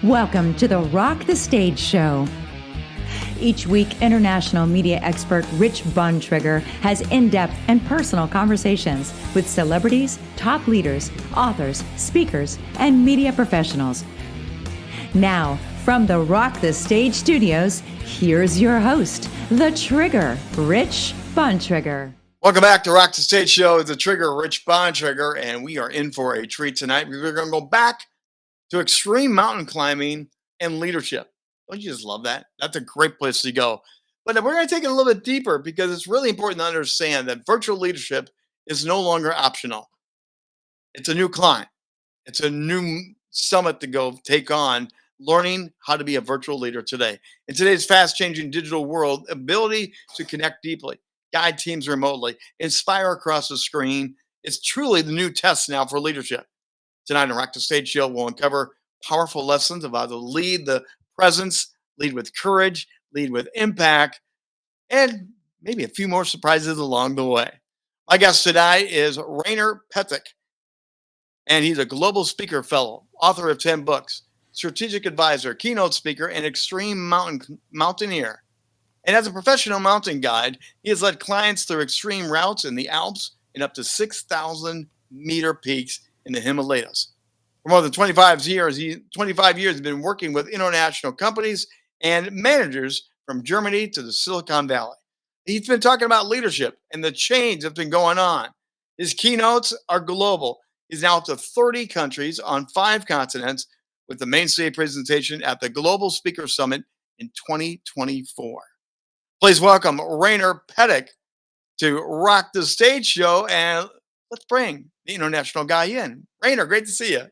Welcome to the Rock the Stage Show. Each week, international media expert Rich Bontrager has in-depth and personal conversations with celebrities, top leaders, authors, speakers, and media professionals. Now, from the Rock the Stage studios, here's your host, The Trigger, Rich Bontrager. Welcome back to Rock the Stage Show. The Trigger, Rich Bontrager, and we are in for a treat tonight. We're going to go back to extreme mountain climbing and leadership. Don't you just love that? That's a great place to go. But we're going to take it a little bit deeper because it's really important to understand that virtual leadership is no longer optional. It's a new climb. It's a new summit to go take on, learning how to be a virtual leader today. In today's fast-changing digital world, ability to connect deeply, guide teams remotely, inspire across the screen, it's truly the new test now for leadership. Tonight on Rock the Stage Show, we'll uncover powerful lessons of how to lead the presence, lead with courage, lead with impact, and maybe a few more surprises along the way. My guest today is Rainer Petek, and he's a Global Speaking Fellow, author of 10 books, strategic advisor, keynote speaker, and extreme mountaineer. And as a professional mountain guide, he has led clients through extreme routes in the Alps and up to 6,000-meter peaks in the Himalayas. For more than 25 years, he's been working with international companies and managers from Germany to the Silicon Valley. He's been talking about leadership and the change that's been going on. His keynotes are global. He's now up to 30 countries on 5 continents with the main stage presentation at the Global Speaker Summit in 2024. Please welcome Rainer Petek to Rock the Stage Show, and let's bring the international guy in. Rainer, great to see you.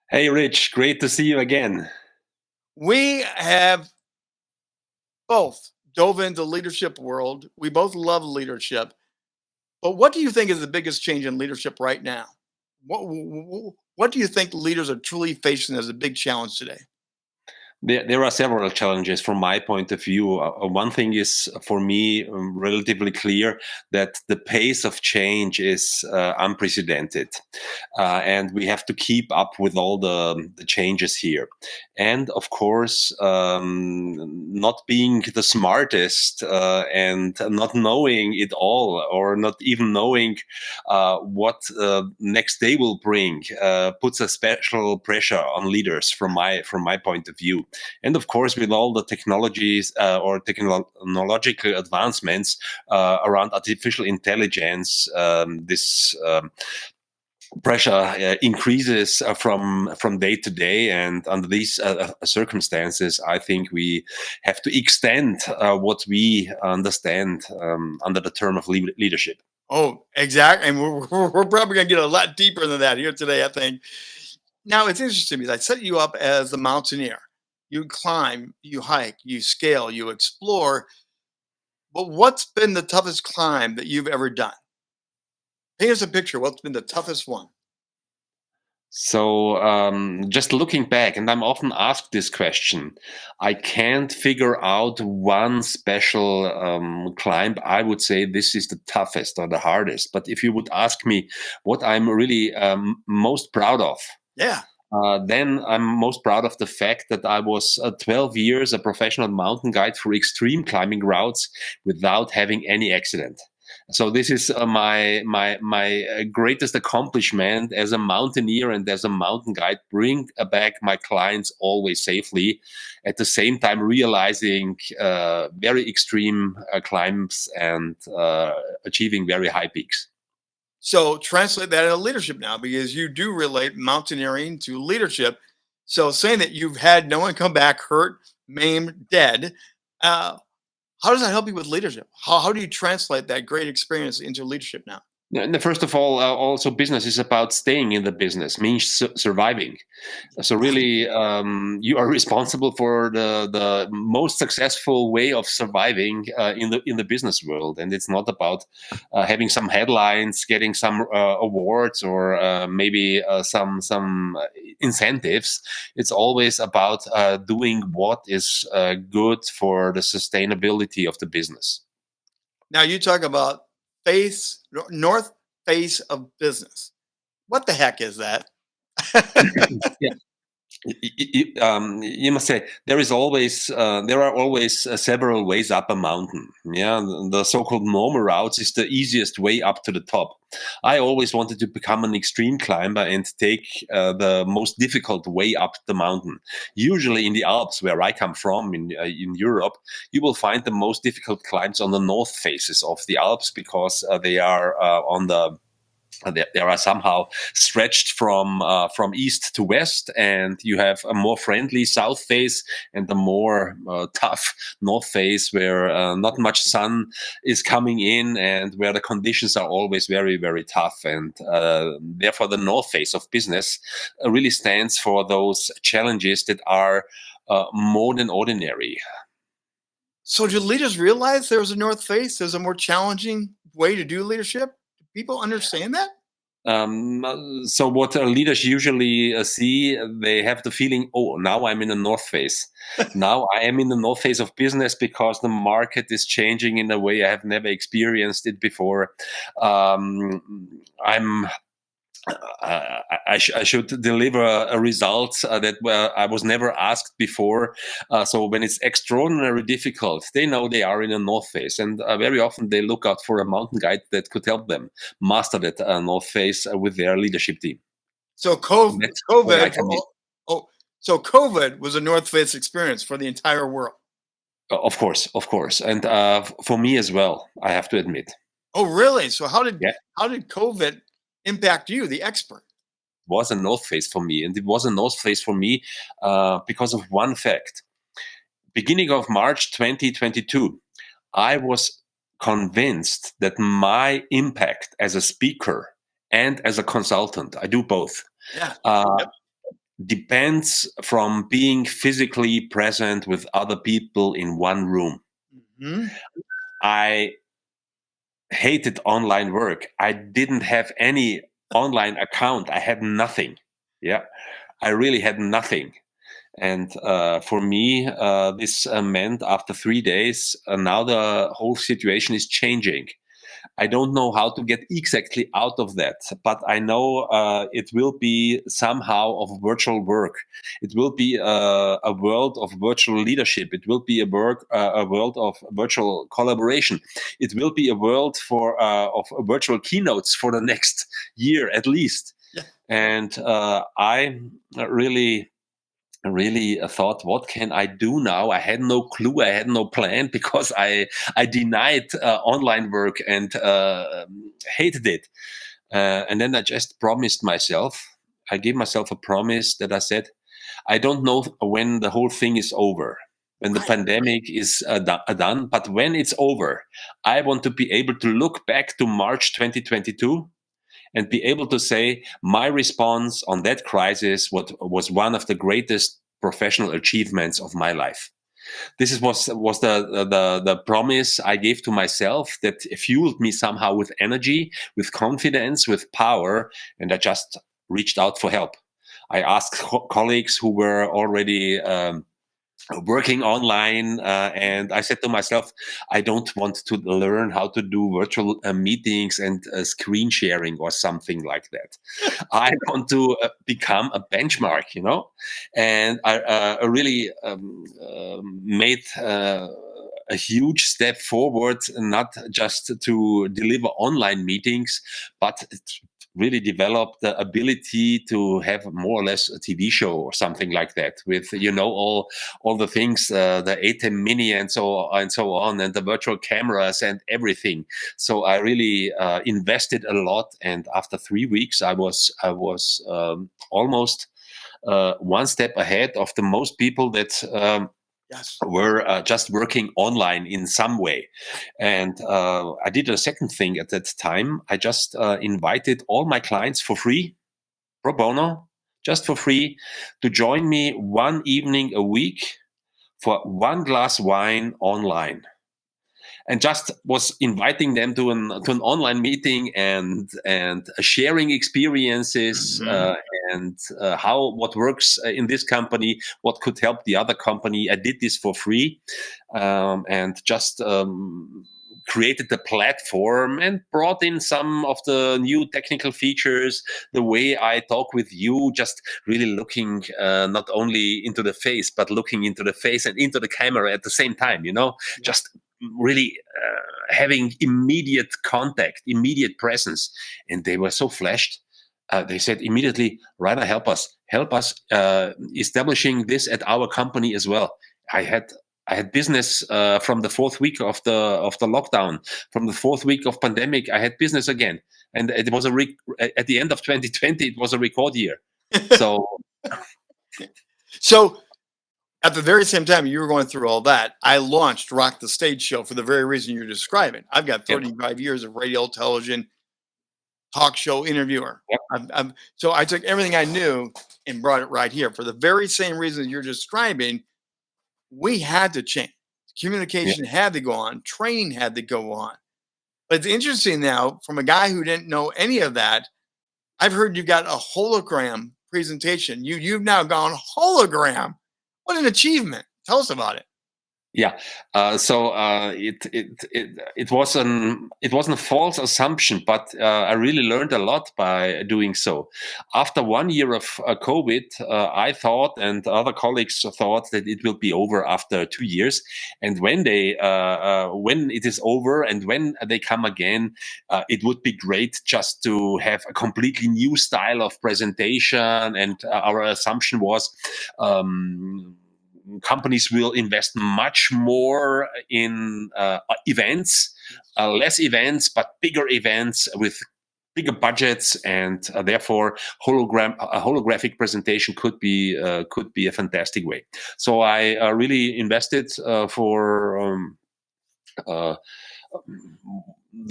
Hey, Rich, great to see you again. We have both dove into leadership world. We both love leadership. But what do you think is the biggest change in leadership right now? What do you think leaders are truly facing as a big challenge today? There are several challenges from my point of view. One thing is, for me, relatively clear that the pace of change is unprecedented. And we have to keep up with all the changes here. And of course, not being the smartest and not knowing it all, or not even knowing what next day will bring, puts a special pressure on leaders from my point of view. And of course, with all the technologies or technological advancements around artificial intelligence, this pressure increases from day to day. And under these circumstances, I think we have to extend what we understand under the term of leadership. Oh, exactly. And we're probably going to get a lot deeper than that here today, I think. Now, it's interesting because I set you up as the mountaineer. You climb, you hike, you scale, you explore. But what's been the toughest climb that you've ever done? Paint us a picture. What's been the toughest one? So just looking back, and I'm often asked this question, I can't figure out one special climb. I would say this is the toughest or the hardest. But if you would ask me what I'm really most proud of, then I'm most proud of the fact that I was 12 years a professional mountain guide for extreme climbing routes without having any accident. So this is my greatest accomplishment as a mountaineer and as a mountain guide, bring back my clients always safely, at the same time realizing very extreme climbs and achieving very high peaks. So translate that into leadership now, because you do relate mountaineering to leadership. So saying that you've had no one come back hurt, maimed, dead, how does that help you with leadership? How do you translate that great experience into leadership now? And first of all, also business is about staying in the business, means surviving. So really, you are responsible for the most successful way of surviving in the business world, and it's not about having some headlines, getting some awards, or maybe some incentives. It's always about doing what is good for the sustainability of the business. Now you talk about north face of business. What the heck is that? Yeah. You must say there are always several ways up a mountain. Yeah, the so-called normal routes is the easiest way up to the top. I always wanted to become an extreme climber and take the most difficult way up the mountain. Usually in the Alps, where I come from, in Europe, you will find the most difficult climbs on the north faces of the Alps, because they are on the they are somehow stretched from east to west, and you have a more friendly south face and a more tough north face, where not much sun is coming in, and where the conditions are always very, very tough. And therefore, the north face of business really stands for those challenges that are more than ordinary. So do leaders realize there's a north face? There's a more challenging way to do leadership? Do people understand that? So what leaders usually see, they have the feeling, oh, now I'm in the north face. Now I am in the north face of business, because the market is changing in a way I have never experienced it before. I should deliver a result that I was never asked before. So when it's extraordinarily difficult, they know they are in a north face, and very often they look out for a mountain guide that could help them master that north face with their leadership team. So That's where I COVID, come in. so COVID was a north face experience for the entire world. Of course, and for me as well, I have to admit. Oh, really? So Yeah. how did COVID impact you, the expert? Was a north face for me, and it was a north face for me because of one fact. Beginning of March 2022, I was convinced that my impact as a speaker and as a consultant, I do both, Yeah. uh, depends from being physically present with other people in one room. Mhm. I hated online work. I didn't have any online account. I had nothing. Yeah, I really had nothing. And for me, this meant after 3 days, now the whole situation is changing. I don't know how to get exactly out of that, but I know it will be somehow of virtual work. It will be a world of virtual leadership. It will be a world of virtual collaboration. It will be a world of virtual keynotes for the next year at least. Yeah. And I really thought, what can I do now? I had no clue. I had no plan, because I denied online work and hated it. And then I just promised myself. I gave myself a promise that I said, I don't know when the whole thing is over, when the Right. pandemic is done, but when it's over, I want to be able to look back to March 2022 and be able to say my response on that crisis was one of the greatest professional achievements of my life. This was the promise I gave to myself, that fueled me somehow with energy, with confidence, with power, and I just reached out for help. I asked colleagues who were already working online, and I said to myself, I don't want to learn how to do virtual meetings and screen sharing or something like that. I want to become a benchmark, and I really made a huge step forward, not just to deliver online meetings, but really develop the ability to have more or less a TV show or something like that, with all the things, the ATEM Mini and so on, and the virtual cameras and everything. So I really invested a lot, and after 3 weeks, I was almost one step ahead of the most people that Yes. were just working online in some way. And I did a second thing at that time. I just invited all my clients for free, pro bono, just for free, to join me one evening a week for one glass wine online. And just was inviting them to an online meeting and sharing experiences, Mhm. and what works in this company, what could help the other company. I did this for free, and just created the platform and brought in some of the new technical features, the way I talk with you, just really looking not only into the face, but looking into the face and into the camera at the same time, just really having immediate contact, immediate presence. And they were so flashed. They said immediately, Rainer, help us establishing this at our company as well. I had business from the fourth week of the lockdown, from the fourth week of pandemic. I had business again, and it was at the end of 2020. It was a record year. So, so at the very same time you were going through all that, I launched Rock the Stage Show for the very reason you're describing. I've got 35 years of radio, television, talk show interviewer. Yep. So I took everything I knew and brought it right here for the very same reason you're describing. We had to change. Communication had to go on. Training had to go on. But it's interesting now, from a guy who didn't know any of that, I've heard you've got a hologram presentation. You've now gone hologram. What an achievement. Tell us about it. Yeah, so it wasn't a false assumption, but I really learned a lot by doing so. After 1 year of COVID, I thought, and other colleagues thought, that it will be over after 2 years. And when it is over and when they come again, it would be great just to have a completely new style of presentation. And our assumption was, companies will invest much more in events, less events, but bigger events with bigger budgets, and therefore a holographic presentation could be a fantastic way. So I really invested for the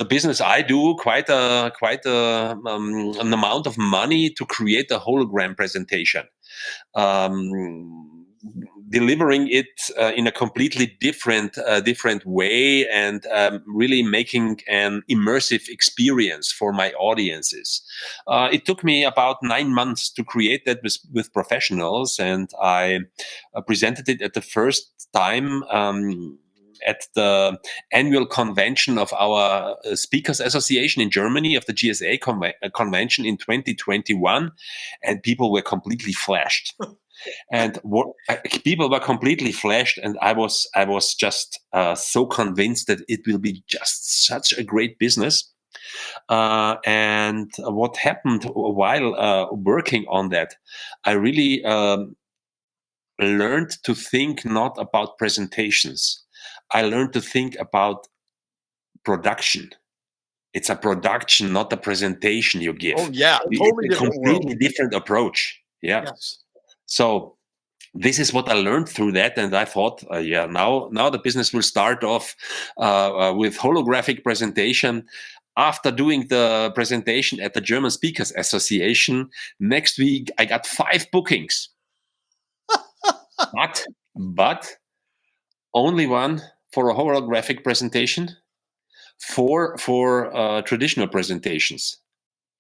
business I do quite an amount of money to create a hologram presentation. Delivering it in a completely different way, and really making an immersive experience for my audiences. It took me about 9 months to create that with professionals, and I presented it at the first time at the annual convention of our Speakers Association in Germany, of the GSA convention in 2021, and people were completely flashed. And people were completely flashed, and I was just so convinced that it will be just such a great business. And what happened while working on that, I really learned to think not about presentations. I learned to think about production. It's a production, not a presentation you give. Oh yeah, totally it's a completely different approach. Yeah. Yes. So this is what I learned through that, and I thought, now the business will start off with holographic presentation. After doing the presentation at the German Speakers Association, next week I got 5 bookings, but only 1 for a holographic presentation, 4 for traditional presentations.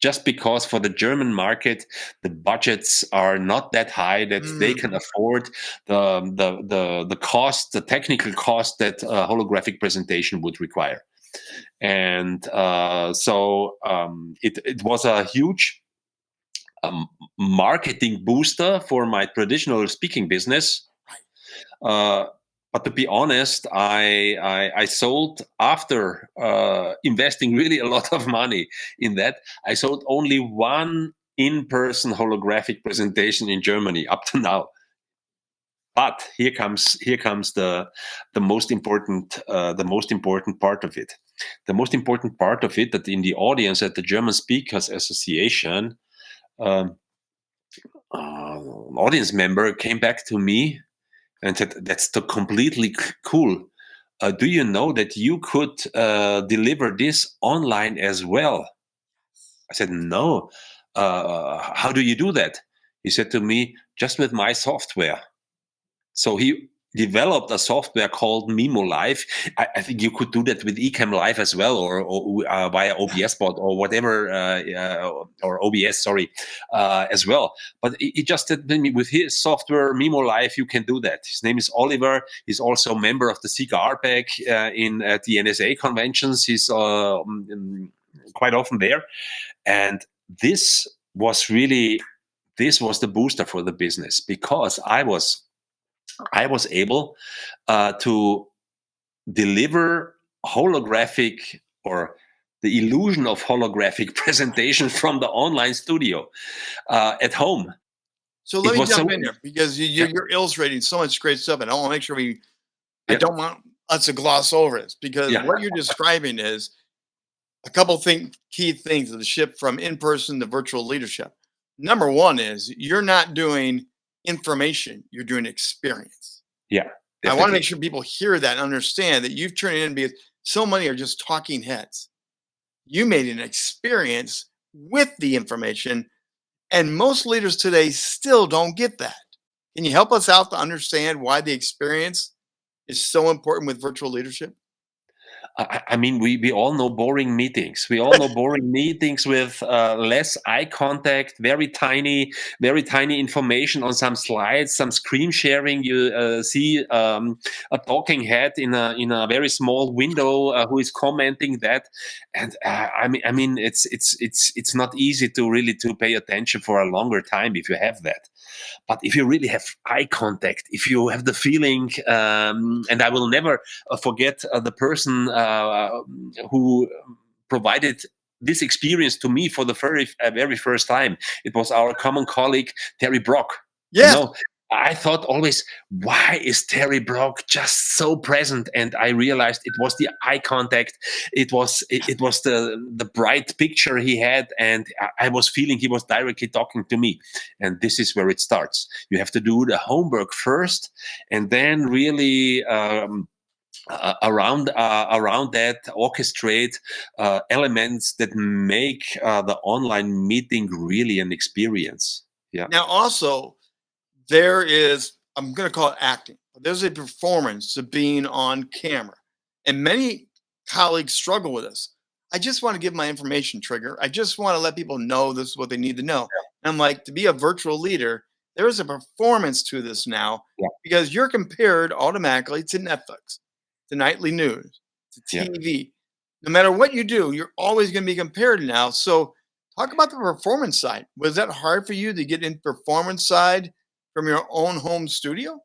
Just because for the German market, the budgets are not that high that they can afford the cost, the technical cost that a holographic presentation would require. And so it was a huge marketing booster for my traditional speaking business. But to be honest, I sold, after investing really a lot of money in that, I sold only 1 in-person holographic presentation in Germany up to now. But here comes the most important part of it. The most important part of it, that in the audience at the German Speakers Association, audience member came back to me and said, "That's completely cool. Do you know that you could deliver this online as well?" I said, "No. How do you do that?" He said to me, "Just with my software." So he developed a software called Mimo Live. I think you could do that with Ecamm Live as well, or via OBS bot or whatever, or OBS, sorry, as well. But he just said to me, with his software Mimo Live, you can do that. His name is Oliver. He's also a member of the Sika RPEC at the NSA conventions. He's quite often there, and this was the booster for the business, because I was able to deliver holographic, or the illusion of holographic presentation from the online studio at home. So let me jump in there, because you're illustrating so much great stuff, and I want to make sure I don't want us to gloss over this, because what you're describing is a couple key things of the shift from in-person to virtual leadership. Number one is you're not doing information, you're doing experience. Yeah. I want to make sure people hear that and understand that you've turned it in, because so many are just talking heads. You made an experience with the information, and most leaders today still don't get that. Can you help us out to understand why the experience is so important with virtual leadership? I mean, we all know boring meetings. We all know boring meetings with less eye contact, very tiny information on some slides, some screen sharing. You see a talking head in a very small window who is commenting that, and I mean, it's not easy to pay attention for a longer time if you have that. But if you really have eye contact, if you have the feeling, and I will never forget the person who provided this experience to me for the very first time. It was our common colleague, Terry Brock. Yeah. You know, I thought always, why is Terry Brock just so present? And I realized it was the eye contact. It was the bright picture he had, and I was feeling he was directly talking to me. And this is where it starts. You have to do the homework first, and then really around that orchestrate elements that make the online meeting really an experience. Yeah. Now, also, there is, I'm going to call it acting. There's a performance to being on camera. And many colleagues struggle with this. I just want to give my information trigger. I just want to let people know this is what they need to know. And I'm like, to be a virtual leader, there is a performance to this now, because you're compared automatically to Netflix, to nightly news, to TV. No matter what you do, you're always going to be compared now. So talk about the performance side. Was that hard for you to get in performance side from your own home studio?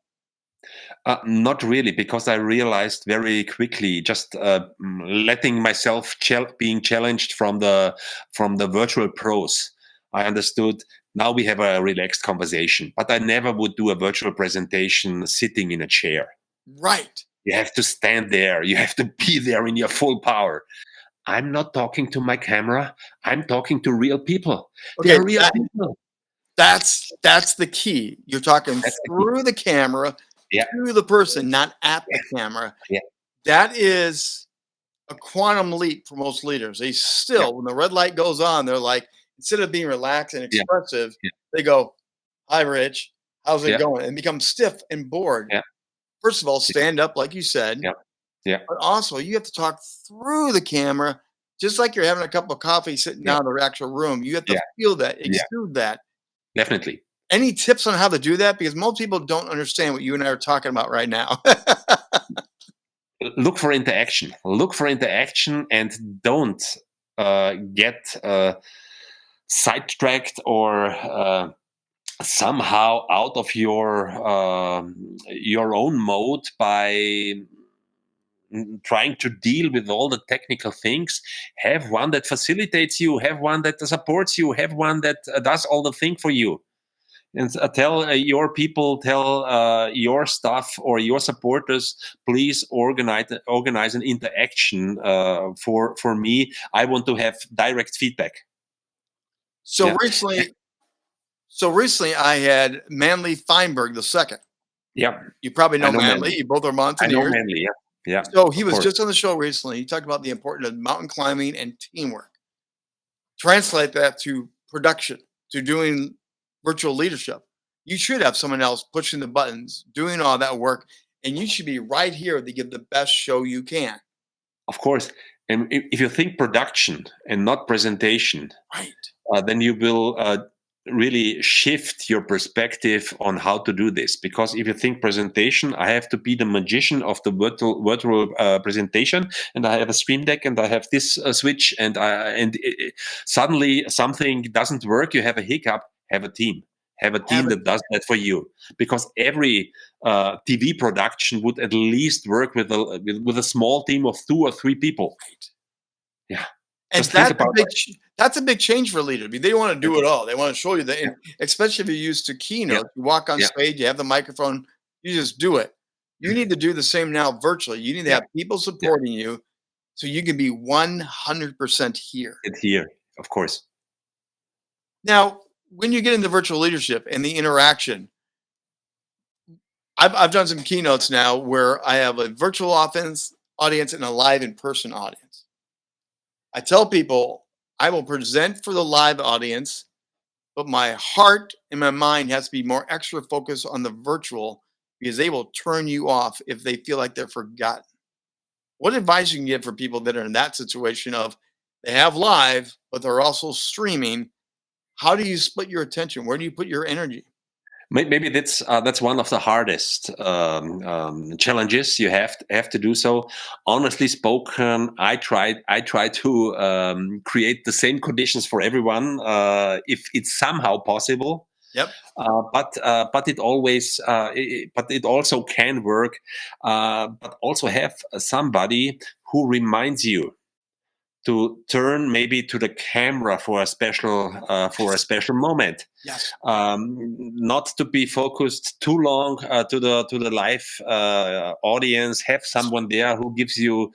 Not really, because I realized very quickly, just letting myself being challenged from the virtual pros. I understood, now we have a relaxed conversation, but I never would do a virtual presentation sitting in a chair. Right. You have to stand there. You have to be there in your full power. I'm not talking to my camera. I'm talking to real people. Okay, They're real people. That's the key. You're talking through the camera to the person, not at the camera. Yeah. That is a quantum leap for most leaders. They still, when the red light goes on, they're like, instead of being relaxed and expressive, they go, "Hi, Rich. How's it going?" and become stiff and bored. Yeah. First of all, stand up, like you said. Yeah. But also, you have to talk through the camera, just like you're having a cup of coffee sitting down in the actual room. You have to feel that, exude that. Definitely. Any tips on how to do that? Because most people don't understand what you and I are talking about right now. Look for interaction. Look for interaction, and don't get sidetracked or somehow out of your own mode by trying to deal with all the technical things. Have one that facilitates you, have one that supports you, have one that does all the thing for you. And tell your people, tell your staff or your supporters, please organize an interaction for me. I want to have direct feedback. So recently I had Manly Feinberg II. Yeah. You probably know Manly. You both are mountaineers. I know Manly, yeah. So he was just on the show recently. He talked about the importance of mountain climbing and teamwork. Translate that to production, to doing virtual leadership. You should have someone else pushing the buttons, doing all that work. and you should be right here to give the best show you can. Of course. And if you think production and not presentation, Right. then you will really shift your perspective on how to do this. Because if you think presentation, I have to be the magician of the virtual presentation, and I have a stream deck, and I have this switch, and suddenly something doesn't work. You have a hiccup. Have a team. Have a team that does that for you. Because every TV production would at least work with a small team of 2 or 3 people. Right. Yeah. And Just think about that's a big change for leaders. I mean, they don't want to do it all. They want to show you that, and especially if you're used to keynote, you walk on stage, you have the microphone, you just do it. You need to do the same now virtually. You need to have people supporting you so you can be 100% here. it here, of course. Now, when you get into virtual leadership and the interaction, I've done some keynotes now where I have a virtual audience and a live in-person audience. I tell people I will present for the live audience, but my heart and my mind has to be more extra focused on the virtual because they will turn you off if they feel like they're forgotten. What advice you can give for people that are in that situation of they have live, but they're also streaming? How do you split your attention? Where do you put your energy? Maybe that's one of the hardest challenges you have to do so. Honestly spoken, I try to create the same conditions for everyone if it's somehow possible. Yep. But it always but it also can work. But also have somebody who reminds you to turn maybe to the camera for a special moment. Yes. Not to be focused too long to the live audience. Have someone there who gives you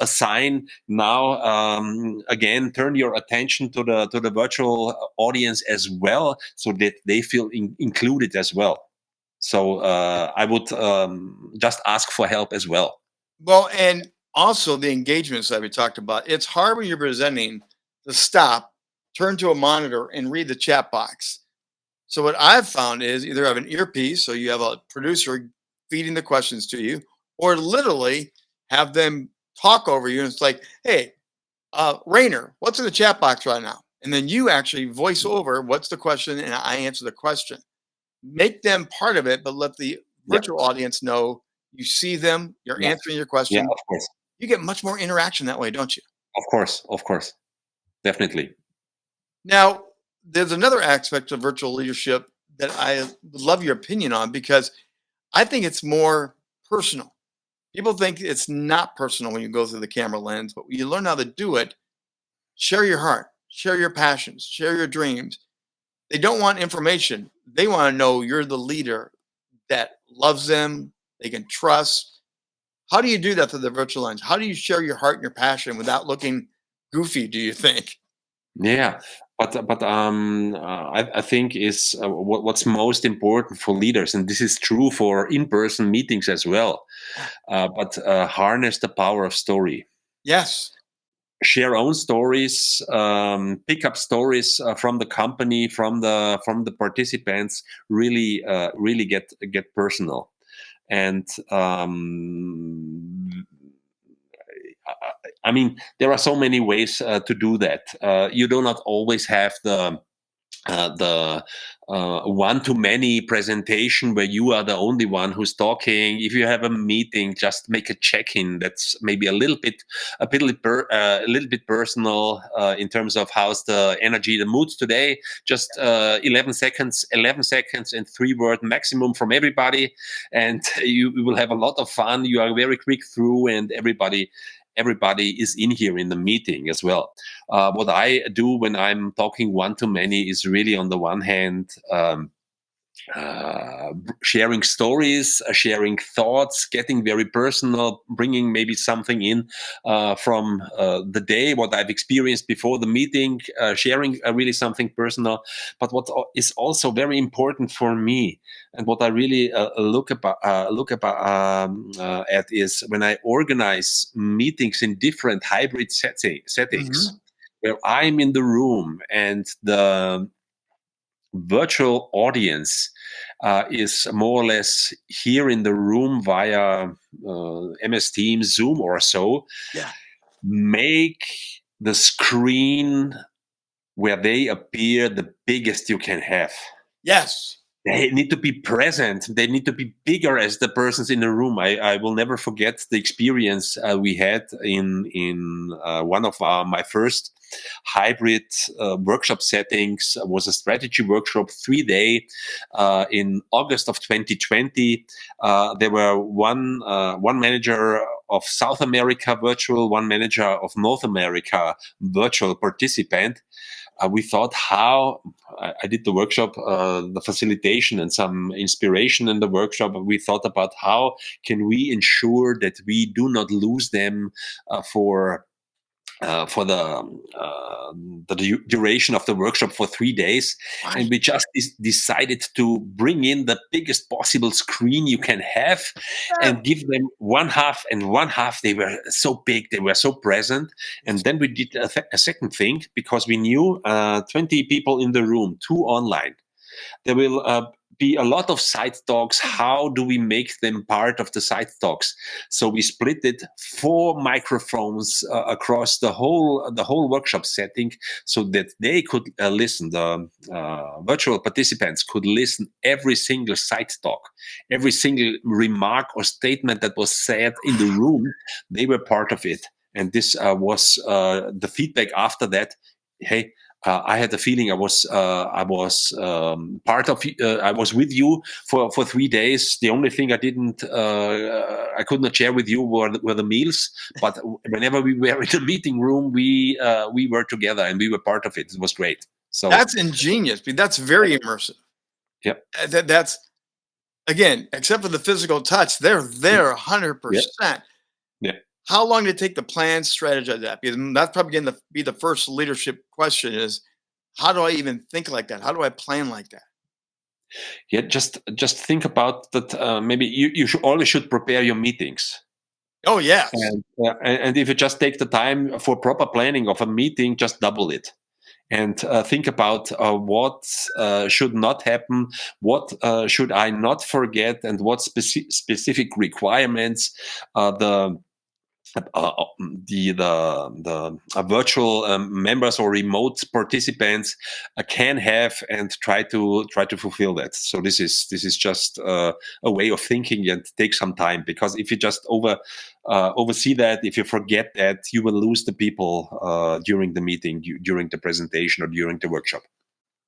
a sign. Now again, turn your attention to the virtual audience as well, so that they feel included as well. So I would just ask for help as well. Well, and also the engagements that we talked about. It's hard when you're presenting to stop, turn to a monitor, and read the chat box. So what I've found is either have an earpiece, so you have a producer feeding the questions to you, or literally have them talk over you. And it's like, hey, Rainer, what's in the chat box right now? And then you actually voice over what's the question, and I answer the question. Make them part of it, but let the virtual audience know you see them, you're answering your question. Yeah, of course. You get much more interaction that way, don't you? Of course. Definitely. Now, there's another aspect of virtual leadership that I would love your opinion on because I think it's more personal. People think it's not personal when you go through the camera lens, but when you learn how to do it, share your heart, share your passions, share your dreams. They don't want information. They want to know you're the leader that loves them, they can trust. How do you do that through the virtual lens? How do you share your heart and your passion without looking goofy, do you think? Yeah, but I think is what's most important for leaders, and this is true for in-person meetings as well. But harness the power of story. Yes. Share own stories, pick up stories from the company, from the participants. Really, really get personal, and I mean, there are so many ways to do that. You do not always have the one-to-many presentation where you are the only one who's talking. If you have a meeting, just make a check-in. That's maybe a little bit personal in terms of how's the energy, the moods today. Just 11 seconds, and 3-word maximum from everybody, and you will have a lot of fun. You are very quick through, and everybody is in here in the meeting as well. What I do when I'm talking one-to-many is really, on the one hand, sharing stories, sharing thoughts, getting very personal, bringing maybe something in from the day, what I've experienced before the meeting, sharing really something personal. But what is also very important for me, and what I really look at is when I organize meetings in different hybrid settings, where I'm in the room and the virtual audience is more or less here in the room via MS Teams, Zoom, or so. Yeah. Make the screen where they appear the biggest you can have. Yes. They need to be present. They need to be bigger as the persons in the room. I will never forget the experience we had in one of my first hybrid workshop settings. Was a strategy workshop, 3-day, in August of 2020. There were one manager of South America virtual, one manager of North America virtual participant. We thought how I did the workshop, the facilitation and some inspiration in the workshop. We thought about how can we ensure that we do not lose them for the duration of the workshop for 3 days. Right. And we just decided to bring in the biggest possible screen you can have and give them one half and one half. They were so big, they were so present. And then we did a second thing, because we knew 20 people in the room, 2 online. There will be a lot of side talks. How do we make them part of the side talks? So we split it 4 microphones across the whole workshop setting, so that they could listen. The virtual participants could listen every single side talk, every single remark or statement that was said in the room. They were part of it, and this was the feedback after that. Hey. I had the feeling I was part of. I was with you for 3 days. The only thing I could not share with you were the meals. But whenever we were in the meeting room, we were together and we were part of it. It was great. So that's ingenious. That's very immersive. Yeah. That's, again, except for the physical touch, they're there 100%. Yeah. How long did it take to plan, strategize that? Because that's probably going to be the first leadership question: is how do I even think like that? How do I plan like that? Yeah, just think about that. Maybe you always should prepare your meetings. Oh yes. And if you just take the time for proper planning of a meeting, just double it. And think about what should not happen, what should I not forget, and what specific requirements the virtual members or remote participants can have, and try to fulfill that. So this is just a way of thinking, and take some time, because if you just oversee that, if you forget that, you will lose the people during the meeting, during the presentation, or during the workshop.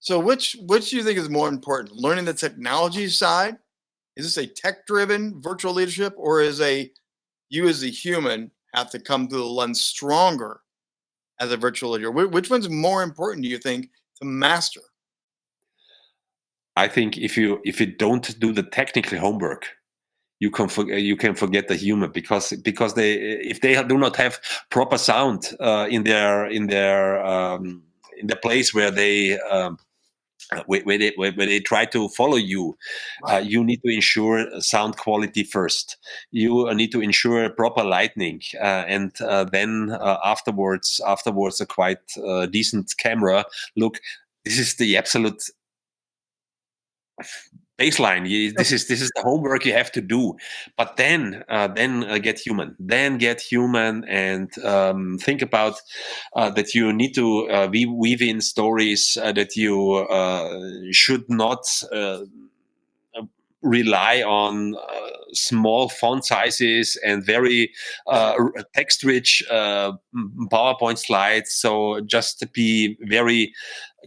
So which do you think is more important? Learning the technology side? Is this a tech-driven virtual leadership, or is you as a human have to come through the lens stronger as a virtual leader? Which one's more important, do you think, to master? I think if you don't do the technical homework, you can forget the human, because if they do not have proper sound in the place where they where they try to follow you, you need to ensure sound quality first. You need to ensure proper lighting, and then afterwards a quite decent camera. Look, this is the absolute baseline. This is the homework you have to do. But then get human. Then get human, and think about that you need to weave in stories, that you should not rely on small font sizes and very text-rich PowerPoint slides. So just to be very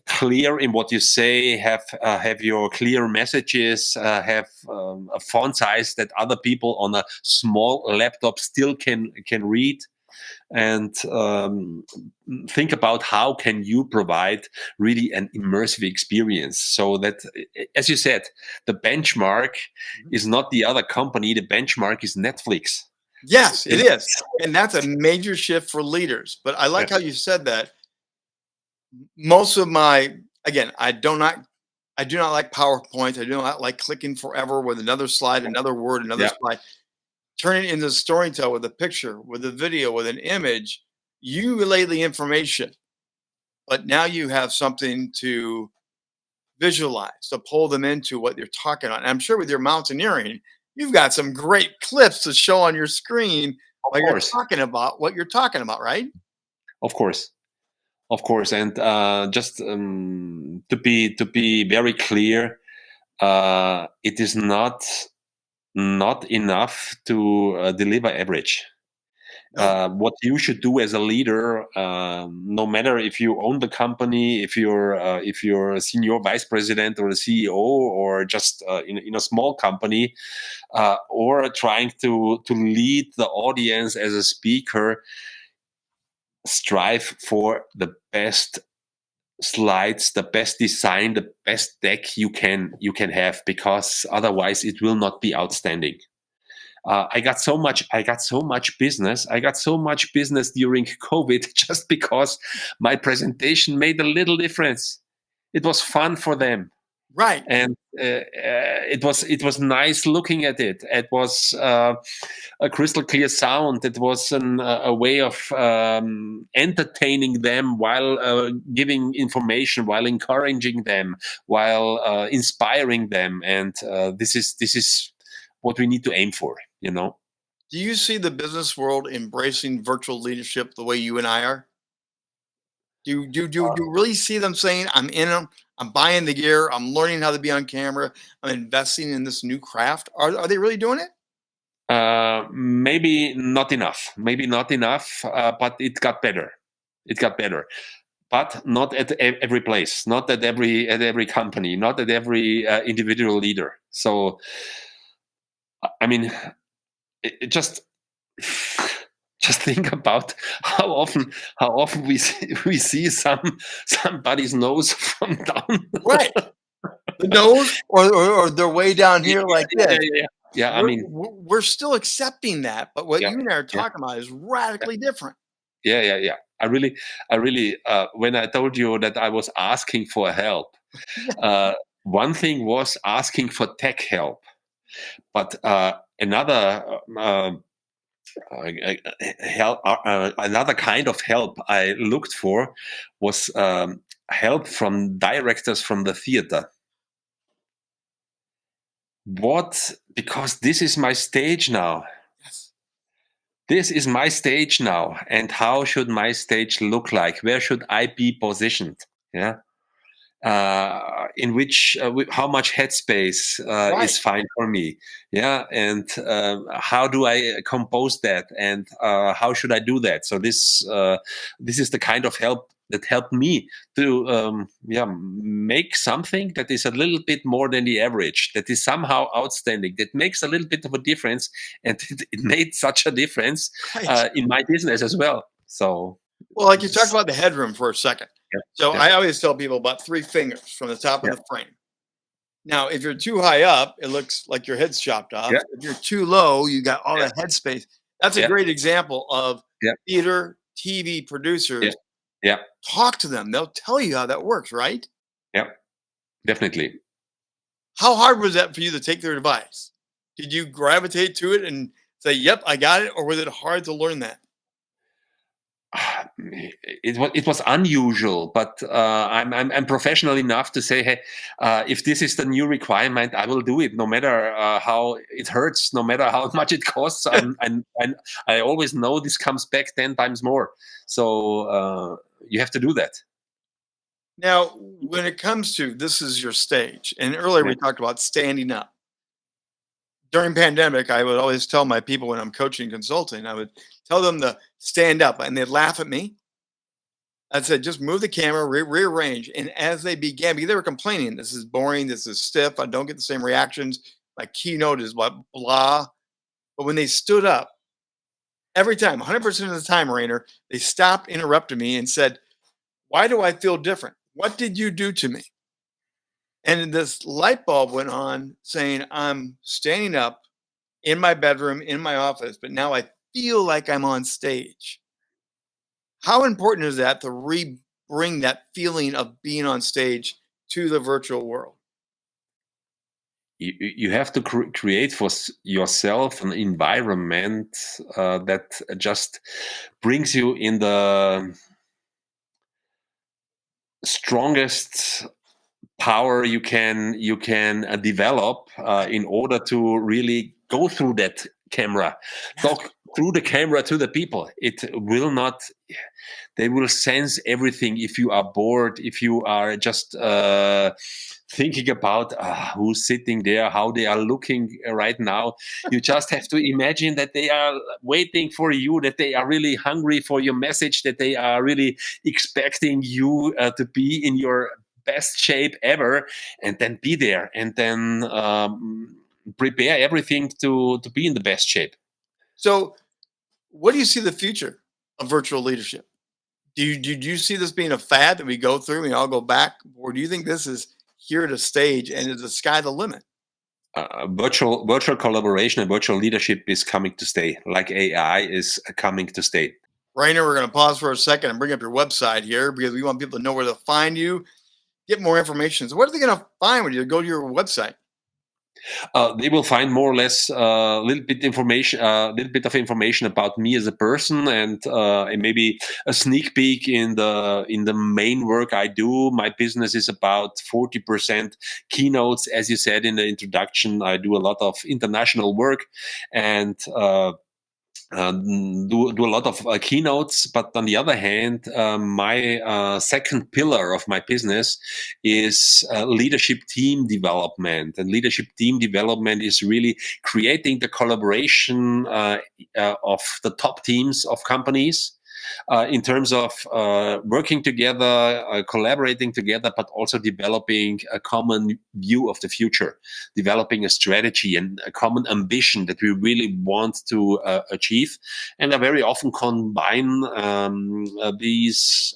clear in what you say, have your clear messages, have a font size that other people on a small laptop still can read, and think about how can you provide really an immersive experience, so that, as you said, the benchmark is not the other company. The benchmark is Netflix. Yes, it is. And that's a major shift for leaders. But I like how you said that. Most of again, I do not like PowerPoint. I do not like clicking forever with another slide, another word, another slide. Turn it into storytelling with a picture, with a video, with an image. You relay the information, but now you have something to visualize, to pull them into what you're talking about. And I'm sure with your mountaineering, you've got some great clips to show on your screen Of while you're course, talking about what you're talking about, right? of course, of course. And just to be very clear, it is not enough to deliver average. No. What you should do as a leader, no matter if you own the company, if you're a senior vice president or a CEO, or just in a small company, or trying to lead the audience as a speaker, strive for the best slides, the best design, the best deck you can have, because otherwise it will not be outstanding. I got so much business. I got so much business during COVID just because my presentation made a little difference. It was fun for them, Right. and it was nice looking at it. It was a crystal clear sound. It was a way of entertaining them while giving information, while encouraging them, while inspiring them. And this is what we need to aim for. Do you see the business world embracing virtual leadership the way you and I are? Do you really see them saying, I'm in them, I'm buying the gear, I'm learning how to be on camera, I'm investing in this new craft? Are they really doing it? Maybe not enough. Maybe not enough, but it got better. It got better, but not at every place, not at every company, not at every individual leader. So, I mean, it just just think about how often we see somebody's nose from down. Right. The nose or they're way down Yeah, here like yeah, this. yeah, yeah. Yeah, I mean, We're still accepting that, but what yeah, you and I are yeah, talking about is radically different. yeah, yeah, yeah. I really, when I told you that I was asking for help, uh, one thing was asking for tech help, but another kind of help I looked for was help from directors from the theater. What? Because this is my stage now. Yes. This is my stage now, and how should my stage look like? Where should I be positioned? Yeah. In which how much headspace Right. is fine for me, yeah, and how do I compose that, and how should I do that? So this is the kind of help that helped me to make something that is a little bit more than the average, that is somehow outstanding, that makes a little bit of a difference, and it made such a difference Right. in my business as well. So Well, like you talked it's- about the headroom for a second. yeah, So yeah, I always tell people about 3 fingers from the top of yeah, the frame. Now, if you're too high up, it looks like your head's chopped off. yeah, If you're too low, you got all yeah, that headspace. That's a yeah, great example of yeah, theater, TV yeah, producers. yeah, Talk to them. They'll tell you how that works, right? yeah, definitely. How hard was that for you to take their advice? Did you gravitate to it and say, "Yep, I got it," or was it hard to learn that? It was unusual, but I'm professional enough to say, hey, if this is the new requirement, I will do it, no matter how it hurts, no matter how much it costs. I always know this comes back 10 times more. So you have to do that. Now, when it comes to this is your stage, and earlier Yeah, we talked about standing up. During pandemic, I would always tell my people when I'm coaching consulting, I would tell them to stand up, and they'd laugh at me. I said, just move the camera, rearrange. And as they began, because they were complaining, this is boring, this is stiff, I don't get the same reactions. My keynote is what blah. But when they stood up, every time, 100% of the time, Rainer, they stopped, interrupted me, and said, why do I feel different? What did you do to me? And this light bulb went on saying, I'm standing up in my bedroom, in my office, but now I feel like I'm on stage. How important is that to bring that feeling of being on stage to the virtual world? you have to create for yourself an environment that just brings you in the strongest power you can develop in order to really go through that camera, talk through the camera to the people. It will not. They will sense everything. If you are bored, if you are just thinking about who's sitting there, how they are looking right now, you just have to imagine that they are waiting for you, that they are really hungry for your message, that they are really expecting you to be in your best shape ever, and then be there, and then prepare everything to be in the best shape. So, what do you see the future of virtual leadership? Do you see this being a fad that we go through and we all go back, or do you think this is here to stage and is the sky the limit? Virtual collaboration and virtual leadership is coming to stay, like AI is coming to stay. Rainer, we're going to pause for a second and bring up your website here because we want people to know where to find you, get more information. So, what are they going to find when you go to your website? They will find more or less a little bit of information about me as a person, and maybe a sneak peek in the main work I do. My business is about 40% keynotes, as you said in the introduction. I do a lot of international work, and do a lot of keynotes. But on the other hand, my second pillar of my business is leadership team development. And leadership team development is really creating the collaboration of the top teams of companies, in terms of working together, collaborating together, but also developing a common view of the future, developing a strategy and a common ambition that we really want to achieve. And I very often combine these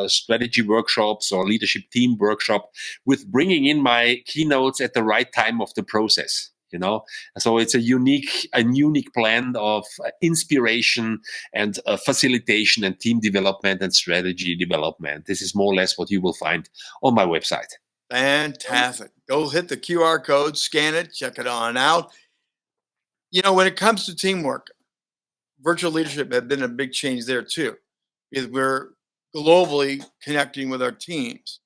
strategy workshops or leadership team workshop with bringing in my keynotes at the right time of the process. So it's a unique blend of inspiration and facilitation and team development and strategy development. This is more or less what you will find on my website. Fantastic. Go hit the QR code, scan it, check it on out. When it comes to teamwork, virtual leadership has been a big change there too, because we're globally connecting with our teams.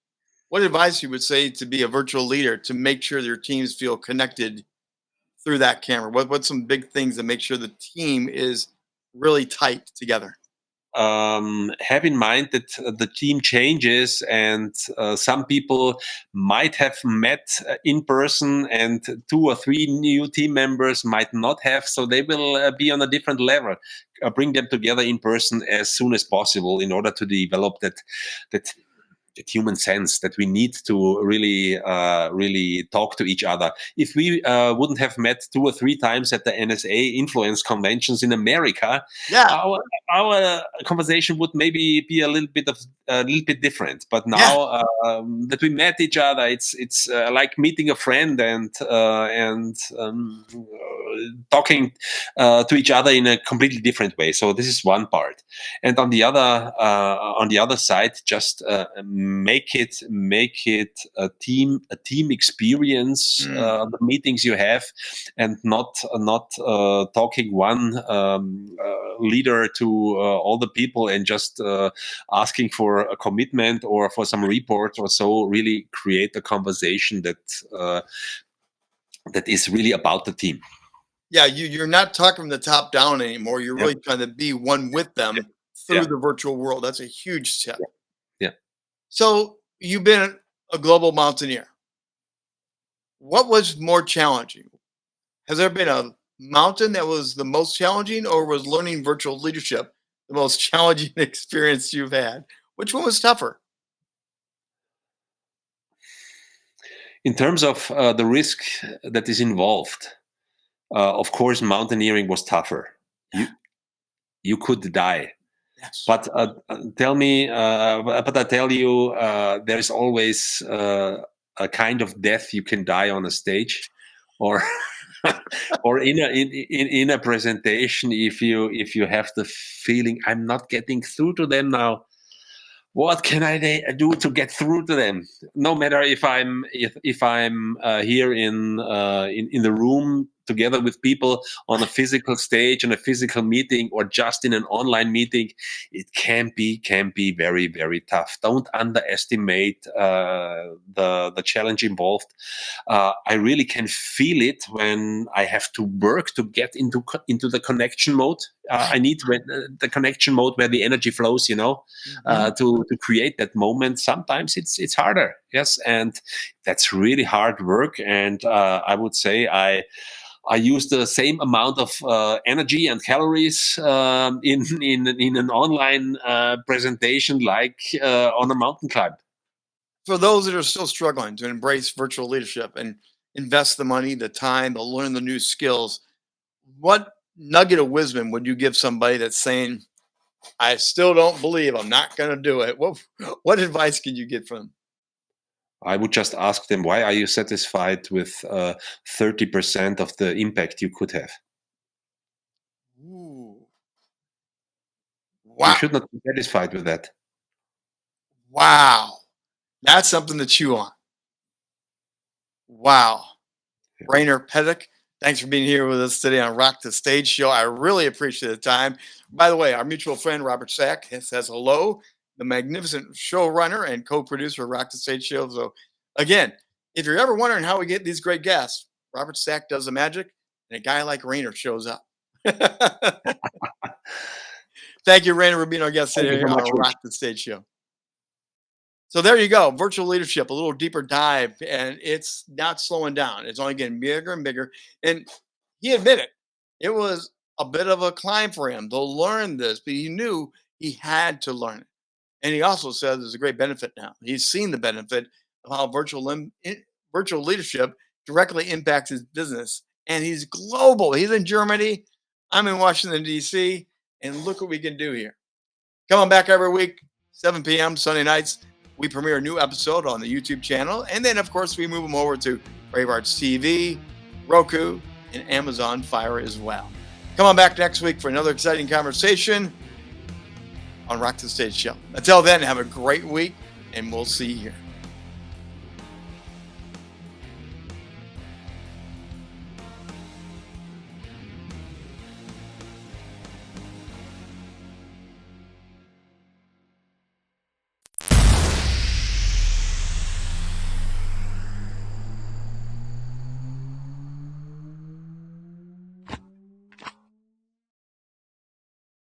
What advice you would say to be a virtual leader to make sure your teams feel connected through that camera? What's some big things that make sure the team is really tight together? Have in mind that the team changes, and some people might have met in person, and 2 or 3 new team members might not have, so they will be on a different level. Bring them together in person as soon as possible in order to develop that human sense that we need to really talk to each other. If we wouldn't have met 2 or 3 times at the NSA influence conventions in America, our conversation would maybe be a little bit different. But now that we met each other, it's like meeting a friend and talking to each other in a completely different way. So this is one part. And on the other side, just make it a team experience, the meetings you have, and not talking one leader to all the people and just asking for a commitment or for some report or so. Really create a conversation that is really about the team. Yeah, you're not talking from the top down anymore. You're really trying to be one with them through the virtual world. That's a huge step. Yeah. So you've been a global mountaineer. What was more challenging? Has there been a mountain that was the most challenging, or was learning virtual leadership the most challenging experience you've had? Which one was tougher? In terms of the risk that is involved, of course, mountaineering was tougher. You could die. Yes. But I tell you, there is always a kind of death you can die on a stage, or or in a presentation. If you have the feeling, I'm not getting through to them now, what can I do to get through to them? No matter if I'm here in the room together with people on a physical stage, on a physical meeting, or just in an online meeting, it can be very, very tough. Don't underestimate the challenge involved. I really can feel it when I have to work to get into the connection mode. I need the connection mode where the energy flows, to create that moment. Sometimes it's harder, yes, and that's really hard work. And I would say I use the same amount of energy and calories in an online presentation like on a mountain climb. For those that are still struggling to embrace virtual leadership and invest the money, the time to learn the new skills, what nugget of wisdom would you give somebody that's saying, I still don't believe, I'm not going to do it? What advice can you get from them? I would just ask them, why are you satisfied with 30% of the impact you could have? Ooh. You Wow. should not be satisfied with that. Wow. That's something to chew on. Wow. Yeah. Rainer Petek, thanks for being here with us today on Rock the Stage Show. I really appreciate the time. By the way, our mutual friend Robert Sack says hello, the magnificent showrunner and co-producer of Rock the Stage Show. So again, if you're ever wondering how we get these great guests, Robert Sack does the magic, and a guy like Rainer shows up. Thank you, Rainer, for being our guest today on Rock the Stage Show. So there you go, virtual leadership, a little deeper dive, and it's not slowing down. It's only getting bigger and bigger. And he admitted it was a bit of a climb for him to learn this, but he knew he had to learn it. And he also said there's a great benefit now. He's seen the benefit of how virtual leadership directly impacts his business. And he's global. He's in Germany. I'm in Washington, D.C. And look what we can do here. Come on back every week, 7 p.m. Sunday nights. We premiere a new episode on the YouTube channel. And then, of course, we move them over to Bravehearts TV, Roku, and Amazon Fire as well. Come on back next week for another exciting conversation on Rock the Stage Show. Until then, have a great week, and we'll see you here.